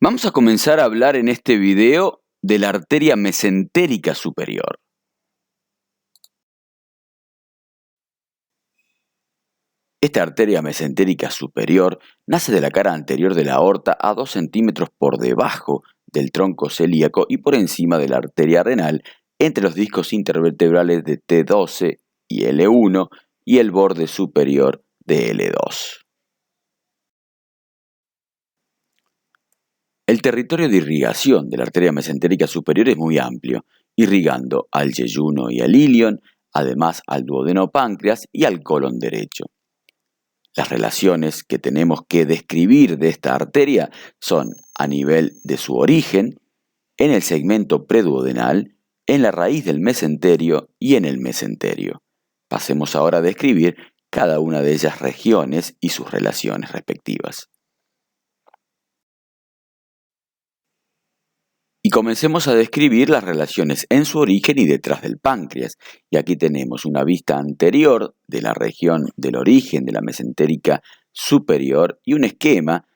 Vamos a comenzar a hablar en este video de la arteria mesentérica superior. Esta arteria mesentérica superior nace de la cara anterior de la aorta a 2 centímetros por debajo del tronco celíaco y por encima de la arteria renal entre los discos intervertebrales de T12 y L1 y el borde superior de L2. El territorio de irrigación de la arteria mesentérica superior es muy amplio, irrigando al yeyuno y al ilion, además al duodenopáncreas y al colon derecho. Las relaciones que tenemos que describir de esta arteria son a nivel de su origen, en el segmento preduodenal, en la raíz del mesenterio y en el mesenterio. Pasemos ahora a describir cada una de ellas regiones y sus relaciones respectivas. Y comencemos a describir las relaciones en su origen y detrás del páncreas. Y aquí tenemos una vista anterior de la región del origen de la mesentérica superior y un esquema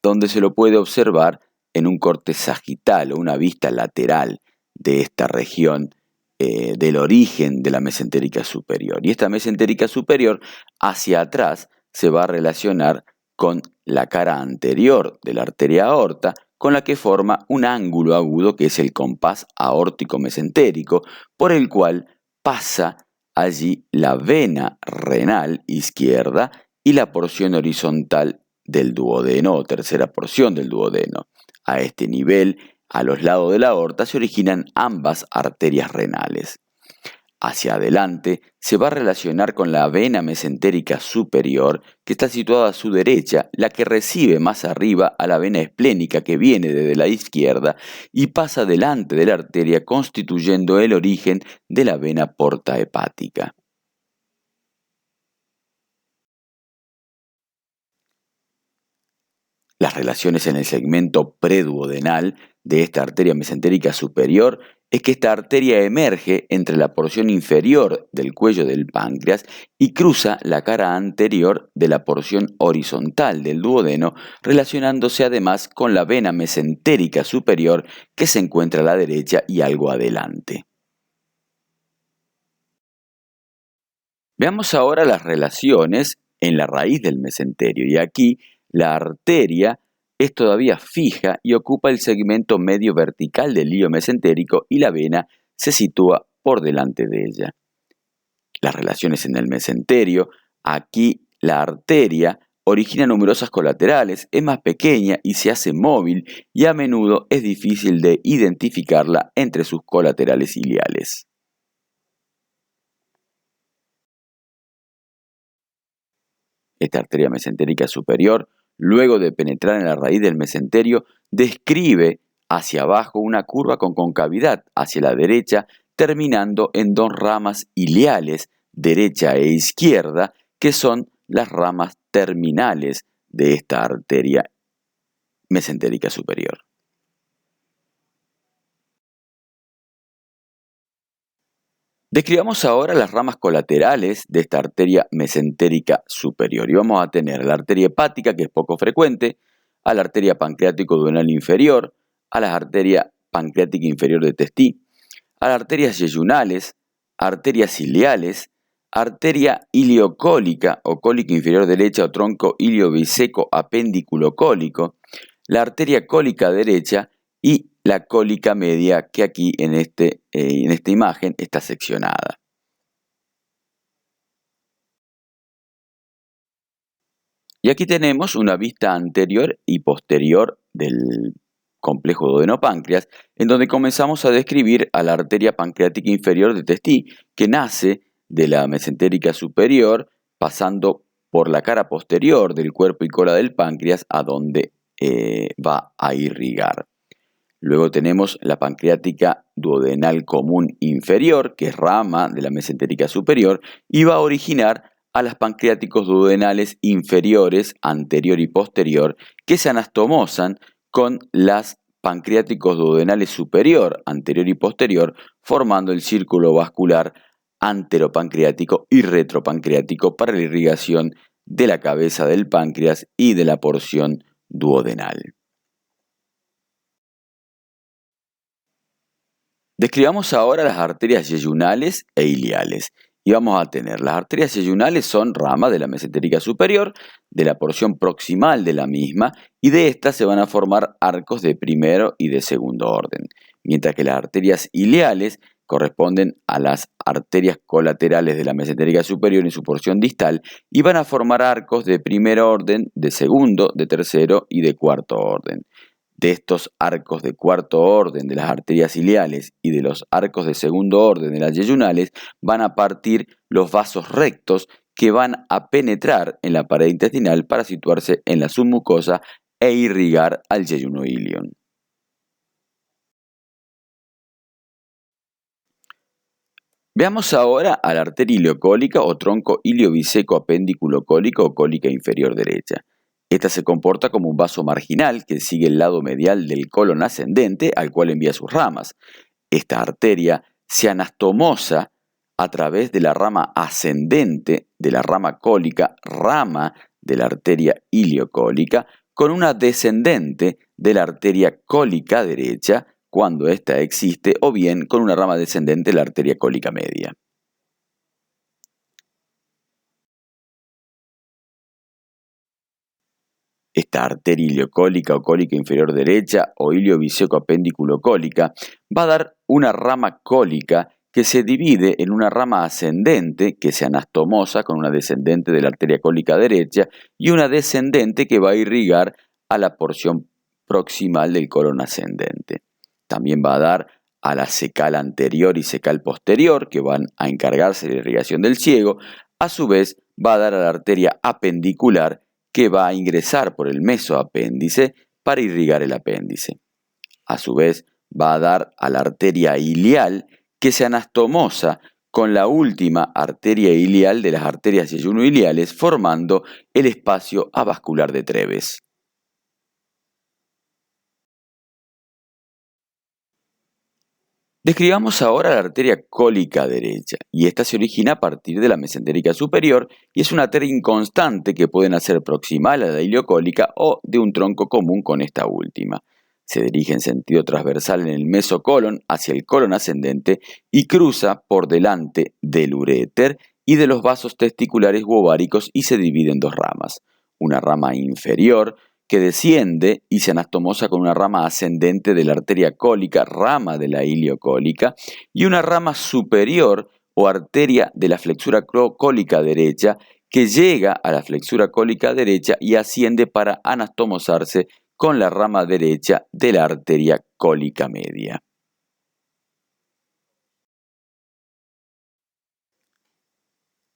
donde se lo puede observar en un corte sagital o una vista lateral de esta región del origen de la mesentérica superior. Y esta mesentérica superior hacia atrás se va a relacionar con la cara anterior de la arteria aorta, con la que forma un ángulo agudo que es el compás aórtico mesentérico, por el cual pasa allí la vena renal izquierda y la porción horizontal del duodeno o tercera porción del duodeno. A este nivel, a los lados de la aorta, se originan ambas arterias renales. Hacia adelante se va a relacionar con la vena mesentérica superior, que está situada a su derecha, la que recibe más arriba a la vena esplénica que viene desde la izquierda y pasa delante de la arteria constituyendo el origen de la vena porta hepática. Las relaciones en el segmento preduodenal de esta arteria mesentérica superior es que esta arteria emerge entre la porción inferior del cuello del páncreas y cruza la cara anterior de la porción horizontal del duodeno, relacionándose además con la vena mesentérica superior que se encuentra a la derecha y algo adelante. Veamos ahora las relaciones en la raíz del mesenterio, y aquí la arteria es todavía fija y ocupa el segmento medio vertical del hilo mesentérico y la vena se sitúa por delante de ella. Las relaciones en el mesenterio, aquí la arteria origina numerosas colaterales, es más pequeña y se hace móvil y a menudo es difícil de identificarla entre sus colaterales iliales. Esta arteria mesentérica superior, luego de penetrar en la raíz del mesenterio, describe hacia abajo una curva con concavidad hacia la derecha, terminando en dos ramas iliales, derecha e izquierda, que son las ramas terminales de esta arteria mesentérica superior. Describamos ahora las ramas colaterales de esta arteria mesentérica superior. Y vamos a tener la arteria hepática, que es poco frecuente, a la arteria pancreático-duodenal inferior, a la arteria pancreática inferior de Testí, a las arterias yeyunales, arterias iliales, arteria iliocólica o cólica inferior derecha o tronco iliobiseco apéndiculo cólico, la arteria cólica derecha y la cólica media, que aquí en esta imagen está seccionada. Y aquí tenemos una vista anterior y posterior del complejo duodenopáncreas, en donde comenzamos a describir a la arteria pancreática inferior de Testí, que nace de la mesentérica superior, pasando por la cara posterior del cuerpo y cola del páncreas, a donde va a irrigar. Luego tenemos la pancreática duodenal común inferior, que es rama de la mesentérica superior, y va a originar a las pancreáticos duodenales inferiores, anterior y posterior, que se anastomosan con las pancreáticos duodenales superior, anterior y posterior, formando el círculo vascular anteropancreático y retropancreático para la irrigación de la cabeza del páncreas y de la porción duodenal. Describamos ahora las arterias yeyunales e iliales. Y vamos a tener, las arterias yeyunales son ramas de la mesentérica superior, de la porción proximal de la misma, y de estas se van a formar arcos de primero y de segundo orden. Mientras que las arterias iliales corresponden a las arterias colaterales de la mesentérica superior en su porción distal y van a formar arcos de primer orden, de segundo, de tercero y de cuarto orden. De estos arcos de cuarto orden de las arterias iliales y de los arcos de segundo orden de las yeyunales van a partir los vasos rectos que van a penetrar en la pared intestinal para situarse en la submucosa e irrigar al yeyuno ilion. Veamos ahora a la arteria ileocólica o tronco iliobiseco apéndiculo cólico o cólica inferior derecha. Esta se comporta como un vaso marginal que sigue el lado medial del colon ascendente al cual envía sus ramas. Esta arteria se anastomosa a través de la rama ascendente de la rama cólica, rama de la arteria iliocólica, con una descendente de la arteria cólica derecha, cuando ésta existe, o bien con una rama descendente de la arteria cólica media. Esta arteria ileocólica o cólica inferior derecha o iliobiseco apéndiculo cólica va a dar una rama cólica que se divide en una rama ascendente que se anastomosa con una descendente de la arteria cólica derecha y una descendente que va a irrigar a la porción proximal del colon ascendente. También va a dar a la cecal anterior y cecal posterior que van a encargarse de la irrigación del ciego. A su vez va a dar a la arteria apendicular que va a ingresar por el mesoapéndice para irrigar el apéndice. A su vez va a dar a la arteria ilial que se anastomosa con la última arteria ilial de las arterias yeyunoiliales formando el espacio avascular de Treves. Describamos ahora la arteria cólica derecha, y esta se origina a partir de la mesentérica superior y es una arteria inconstante que puede nacer proximal a la ileocólica o de un tronco común con esta última. Se dirige en sentido transversal en el mesocolon hacia el colon ascendente y cruza por delante del uréter y de los vasos testiculares u ováricos y se divide en dos ramas. Una rama inferior que desciende y se anastomosa con una rama ascendente de la arteria cólica, rama de la ileocólica, y una rama superior o arteria de la flexura cólica derecha que llega a la flexura cólica derecha y asciende para anastomosarse con la rama derecha de la arteria cólica media.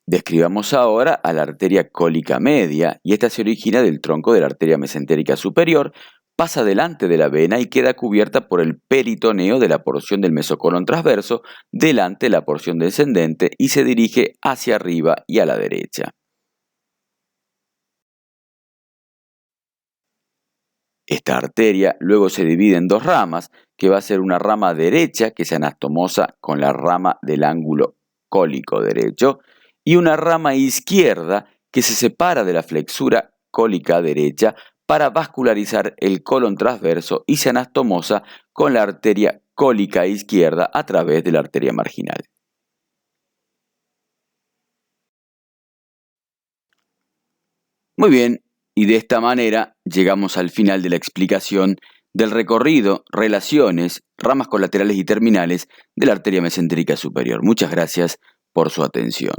Describamos ahora a la arteria cólica media, y esta se origina del tronco de la arteria mesentérica superior, pasa delante de la vena y queda cubierta por el peritoneo de la porción del mesocolon transverso, delante de la porción descendente y se dirige hacia arriba y a la derecha. Esta arteria luego se divide en dos ramas, que va a ser una rama derecha que se anastomosa con la rama del ángulo cólico derecho, y una rama izquierda que se separa de la flexura cólica derecha para vascularizar el colon transverso y se anastomosa con la arteria cólica izquierda a través de la arteria marginal. Muy bien, y de esta manera llegamos al final de la explicación del recorrido, relaciones, ramas colaterales y terminales de la arteria mesentérica superior. Muchas gracias por su atención.